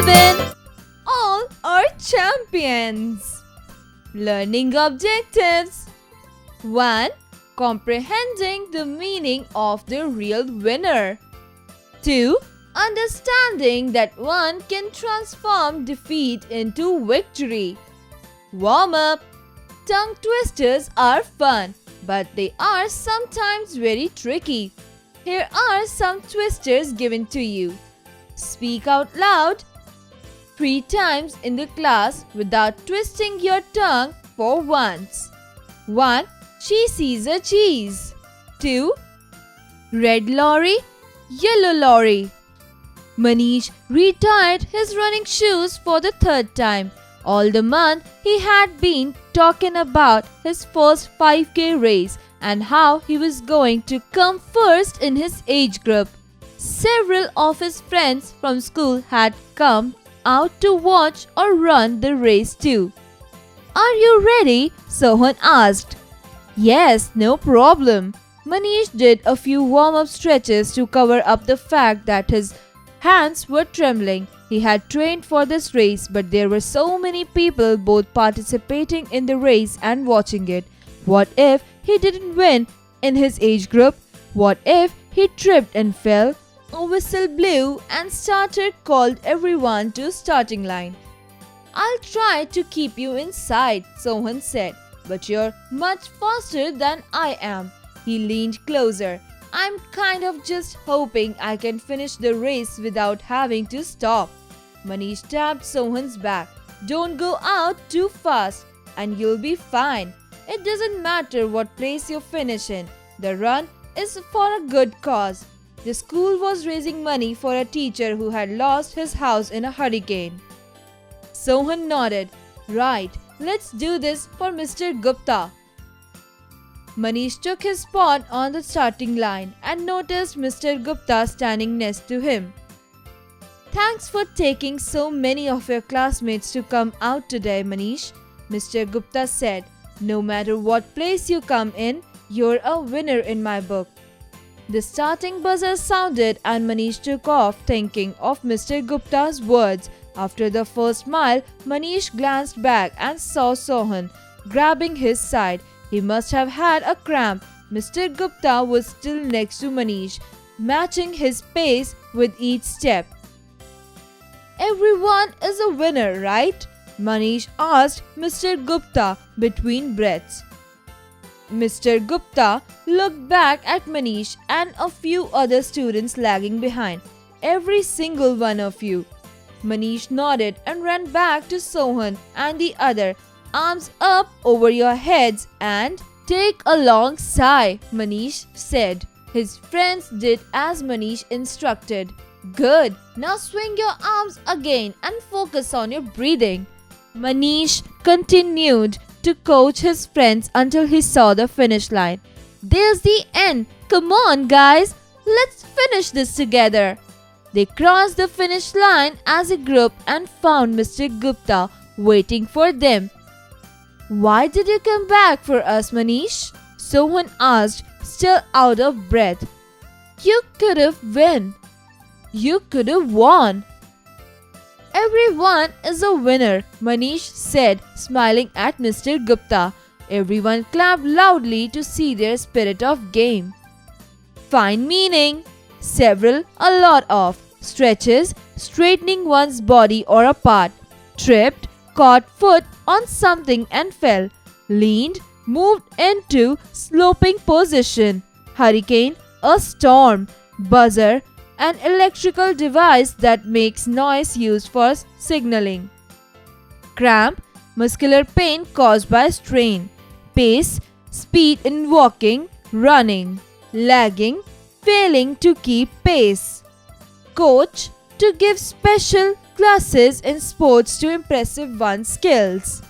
11. All are champions. Learning objectives. 1. Comprehending the meaning of the real winner. 2. Understanding that one can transform defeat into victory. Warm up. Tongue twisters are fun, but they are sometimes very tricky. Here are some twisters given to you. Speak out loud 3 times in the class without twisting your tongue for once. 1. She sees a cheese. 2. Red lorry, yellow lorry. Manish retired his running shoes for the 3rd time. All the month he had been talking about his first 5K race and how he was going to come first in his age group. Several of his friends from school had come out to watch or run the race too. "Are you ready?" Sohan asked. "Yes, no problem." Manish did a few warm-up stretches to cover up the fact that his hands were trembling. He had trained for this race, but there were so many people both participating in the race and watching it. What if he didn't win in his age group? What if he tripped and fell? A whistle blew and starter called everyone to starting line. "I'll try to keep you inside," Sohan said, "but you're much faster than I am." He leaned closer. "I'm kind of just hoping I can finish the race without having to stop." Manish tapped Sohan's back. "Don't go out too fast and you'll be fine. It doesn't matter what place you finish in. The run is for a good cause." The school was raising money for a teacher who had lost his house in a hurricane. Sohan nodded. "Right, let's do this for Mr. Gupta." Manish took his spot on the starting line and noticed Mr. Gupta standing next to him. "Thanks for taking so many of your classmates to come out today, Manish," Mr. Gupta said. "No matter what place you come in, you're a winner in my book." The starting buzzer sounded and Manish took off thinking of Mr. Gupta's words. After the first mile, Manish glanced back and saw Sohan grabbing his side. He must have had a cramp. Mr. Gupta was still next to Manish, matching his pace with each step. "Everyone is a winner, right?" Manish asked Mr. Gupta between breaths. Mr. Gupta looked back at Manish and a few other students lagging behind. "Every single one of you." Manish nodded and ran back to Sohan and the other. "Arms up over your heads and take a long sigh," Manish said. His friends did as Manish instructed. "Good. Now swing your arms again and focus on your breathing." Manish continued to coach his friends until he saw the finish line. "There's the end. Come on, guys. Let's finish this together." They crossed the finish line as a group and found Mr. Gupta waiting for them. "Why did you come back for us, Manish?" Sohan asked, still out of breath. "You could have won. You could have won." "Everyone is a winner," Manish said, smiling at Mr. Gupta. Everyone clapped loudly to see their spirit of game. Find meaning. Several, a lot of. Stretches, straightening one's body or a part. Tripped, caught foot on something and fell. Leaned, moved into sloping position. Hurricane, a storm. Buzzer, an electrical device that makes noise used for signaling. Cramp, muscular pain caused by strain. Pace, speed in walking, running. Lagging, failing to keep pace. Coach, to give special classes in sports to impress one's skills.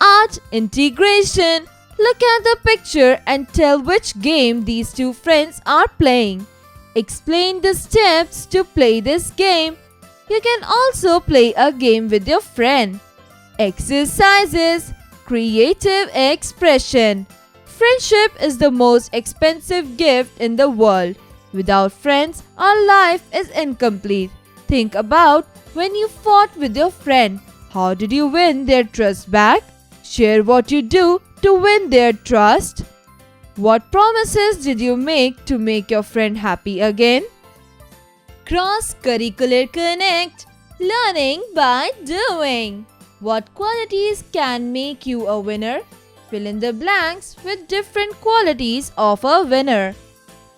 Art integration, look at the picture and tell which game these two friends are playing. Explain the steps to play this game. You can also play a game with your friend. Exercises, creative expression. Friendship is the most expensive gift in the world. Without friends, our life is incomplete. Think about When you fought with your friend, how did you win their trust back? Share what you do to win their trust. What promises did you make your friend happy again? Cross-curricular connect. Learning by doing. What qualities can make you a winner? Fill in the blanks with different qualities of a winner.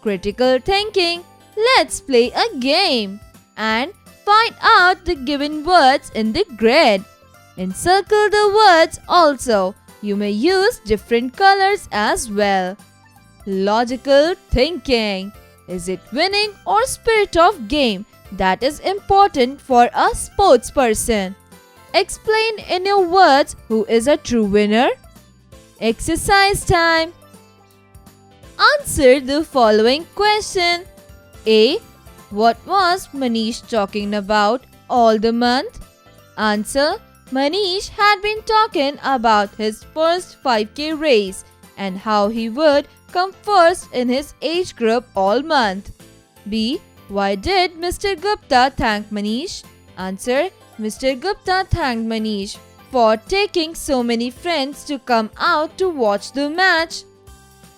Critical thinking. Let's play a game and find out the given words in the grid. Encircle the words also. You may use different colors as well. Logical thinking. Is it winning or spirit of game that is important for a sports person? Explain in your words who is a true winner. Exercise time. Answer the following question. A. What was Manish talking about all the month? Answer. Manish had been talking about his first 5K race and how he would come first in his age group all month. B. Why did Mr. Gupta thank Manish? Answer. Mr. Gupta thanked Manish for taking so many friends to come out to watch the match.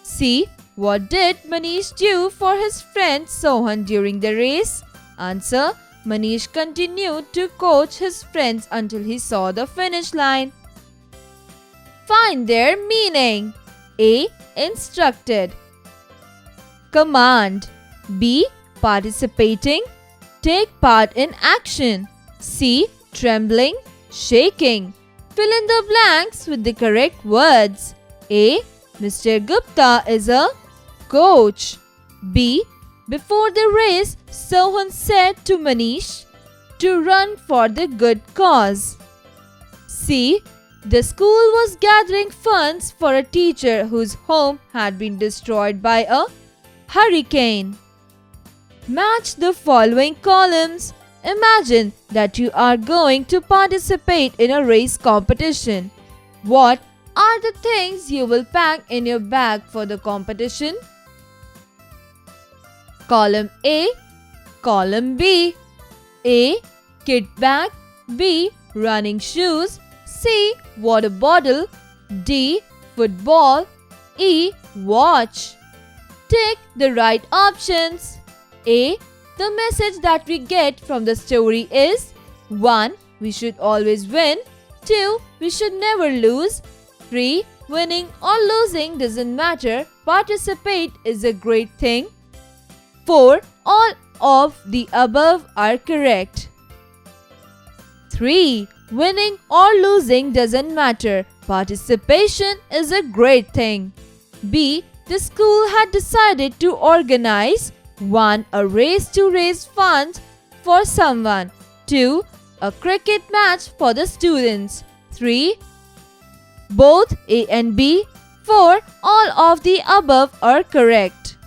C. What did Manish do for his friend Sohan during the race? Answer. Manish continued to coach his friends until he saw the finish line. Find their meaning. A. Instructed. Command. B. Participating. Take part in action. C. Trembling. Shaking. Fill in the blanks with the correct words. A. Mr. Gupta is a coach. B. Before the race, Sohan said to Manish to run for the good cause. C. The school was gathering funds for a teacher whose home had been destroyed by a hurricane. Match the following columns. Imagine that you are going to participate in a race competition. What are the things you will pack in your bag for the competition? Column A, column B. A. Kit bag. B. Running shoes. C. Water bottle. D. Football. E. Watch. Tick the right options. A. The message that we get from the story is 1. We should always win. 2. We should never lose. 3. Winning or losing doesn't matter. Participate is a great thing. 4. All of the above are correct. 3. Winning or losing doesn't matter. Participation is a great thing. B. The school had decided to organize 1. A race to raise funds for someone. 2. A cricket match for the students. 3. Both A and B. 4. All of the above are correct.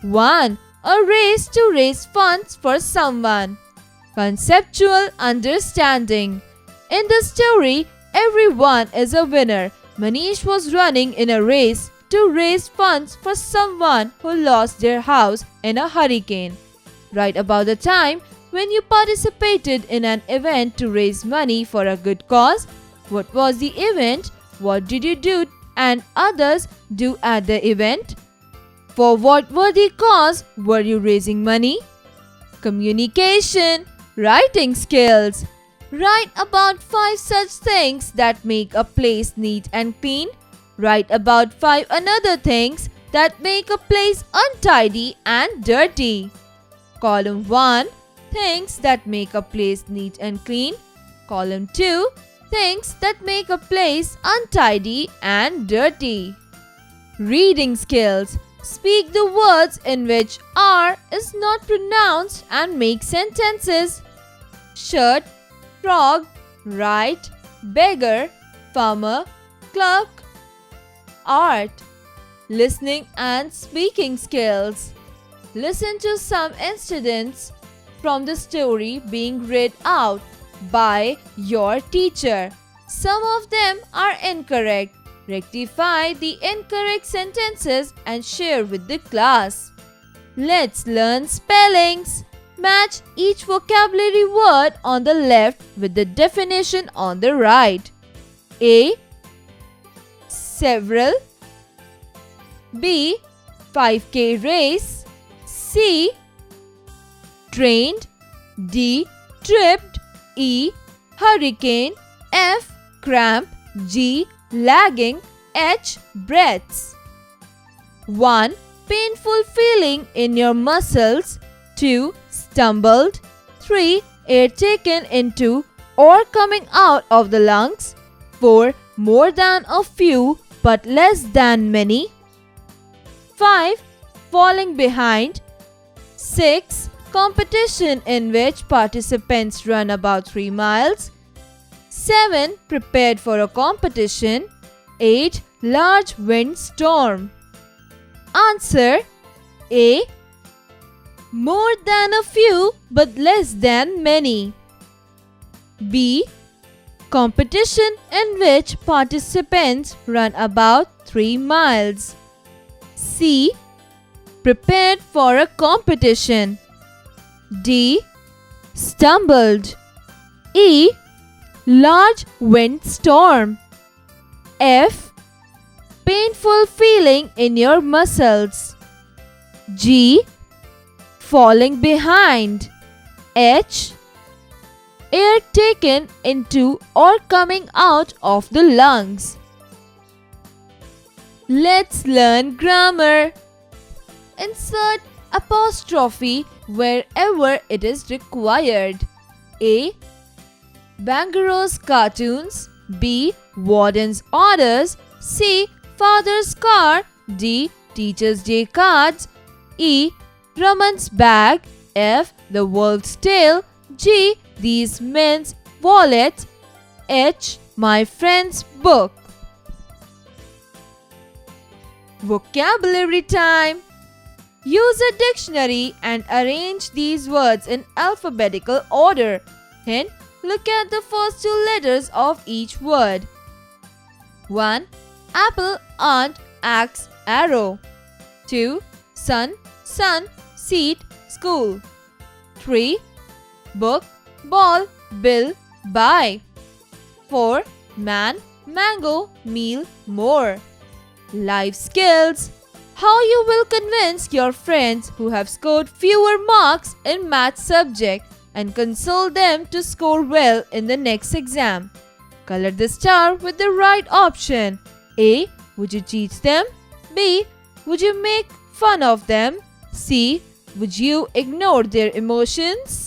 1. A race to raise funds for someone. Conceptual understanding. In the story, everyone is a winner. Manish was running in a race to raise funds for someone who lost their house in a hurricane. Right about the time when you participated in an event to raise money for a good cause. What was the event? What did you do and others do at the event? For what worthy cause were you raising money? Communication. Writing skills. Write about 5 such things that make a place neat and clean. Write about 5 another things that make a place untidy and dirty. Column 1. Things that make a place neat and clean. Column 2. Things that make a place untidy and dirty. Reading skills. Speak the words in which R is not pronounced and make sentences. Shirt, frog, right, beggar, farmer, clerk. Art. Listening and speaking skills. Listen to some incidents from the story being read out by your teacher. Some of them are incorrect. Rectify the incorrect sentences and share with the class. Let's learn spellings. Match each vocabulary word on the left with the definition on the right. A. Several. B. 5K race. C. Trained. D. Tripped. E. Hurricane. F. Cramp. G. Lagging. H. Breaths. 1. Painful feeling in your muscles. 2. Stumbled. 3. Air taken into or coming out of the lungs. 4. More than a few but less than many. 5. Falling behind. 6. Competition in which participants run about 3 miles. 7. Prepared for a competition. 8. Large wind storm. Answer A. More than a few but less than many. B. Competition in which participants run about 3 miles. C. Prepared for a competition. D. Stumbled. E. Large wind storm. F. Painful feeling in your muscles. G. Falling behind. H. Air taken into or coming out of the lungs. Let's learn grammar. Insert apostrophe wherever it is required. A. Bangaro's cartoons. B. Warden's orders. C. Father's car. D. Teacher's day cards. E. Raman's bag. F. The wolf's tail. G. These men's wallets. H. My friend's book. Vocabulary time. Use a dictionary and arrange these words in alphabetical order. Hint: look at the first 2 letters of each word. 1. Apple, aunt, axe, arrow. 2. Sun, sun, seat, school. 3. Book, ball, bill, buy. 4. Man, mango, meal, more. Life skills. How you will convince your friends who have scored fewer marks in math subject and console them to score well in the next exam. Color the star with the right option. A. Would you teach them? B. Would you make fun of them? C. Would you ignore their emotions?